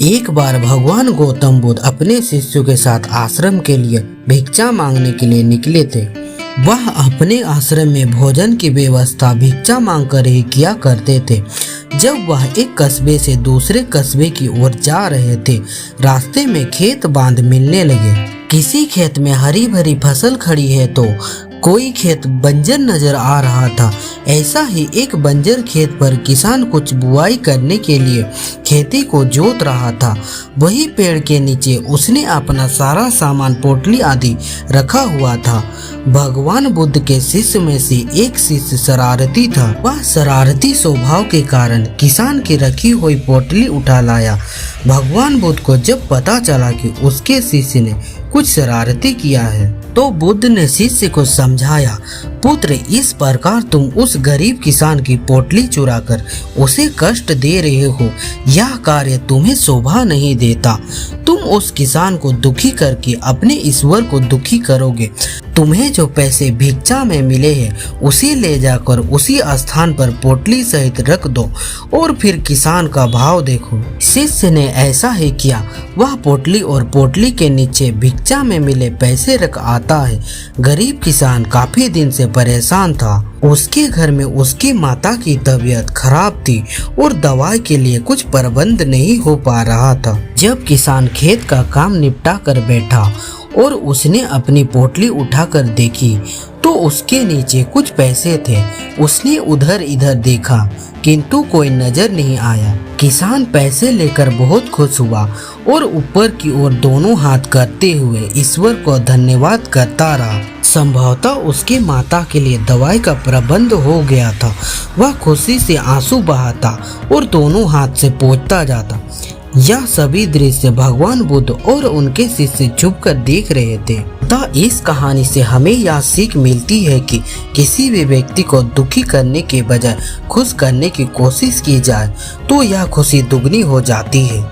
एक बार भगवान गौतम बुद्ध अपने शिष्यों के साथ आश्रम के लिए भिक्षा मांगने के लिए निकले थे। वह अपने आश्रम में भोजन की व्यवस्था भिक्षा मांगकर ही किया करते थे। जब वह एक कस्बे से दूसरे कस्बे की ओर जा रहे थे, रास्ते में खेत बांध मिलने लगे। किसी खेत में हरी भरी फसल खड़ी है तो कोई खेत बंजर नजर आ रहा था। ऐसा ही एक बंजर खेत पर किसान कुछ बुआई करने के लिए खेती को जोत रहा था। वही पेड़ के नीचे उसने अपना सारा सामान पोटली आदि रखा हुआ था। भगवान बुद्ध के शिष्य में से एक शिष्य शरारती था। वह शरारती स्वभाव के कारण किसान की रखी हुई पोटली उठा लाया। भगवान बुद्ध को जब पता चला कि उसके शिष्य ने कुछ शरारती किया है तो बुद्ध ने शिष्य को समझाया, पुत्र, इस प्रकार तुम उस गरीब किसान की पोटली चुराकर उसे कष्ट दे रहे हो। यह कार्य तुम्हें शोभा नहीं देता। तुम उस किसान को दुखी करके अपने ईश्वर को दुखी करोगे। तुम्हें जो पैसे भिक्षा में मिले हैं उसे ले जाकर उसी स्थान पर पोटली सहित रख दो और फिर किसान का भाव देखो। शिष्य ने ऐसा ही किया। वह पोटली और पोटली के नीचे भिक्षा में मिले पैसे रख आता है। गरीब किसान काफी दिन से परेशान था। उसके घर में उसकी माता की तबीयत खराब थी और दवाई के लिए कुछ प्रबंध नहीं हो पा रहा था। जब किसान खेत का काम निपटा कर बैठा और उसने अपनी पोटली उठाकर देखी तो उसके नीचे कुछ पैसे थे। उसने उधर इधर देखा किंतु कोई नजर नहीं आया। किसान पैसे लेकर बहुत खुश हुआ और ऊपर की ओर दोनों हाथ करते हुए ईश्वर को धन्यवाद करता रहा। संभवतः उसके माता के लिए दवाई का प्रबंध हो गया था। वह खुशी से आंसू बहाता और दोनों हाथ से पोंछता जाता। यह सभी दृश्य भगवान बुद्ध और उनके शिष्य छुपकर देख रहे थे। अतः इस कहानी से हमें यह सीख मिलती है कि किसी भी व्यक्ति को दुखी करने के बजाय खुश करने की कोशिश की जाए तो यह खुशी दुगनी हो जाती है।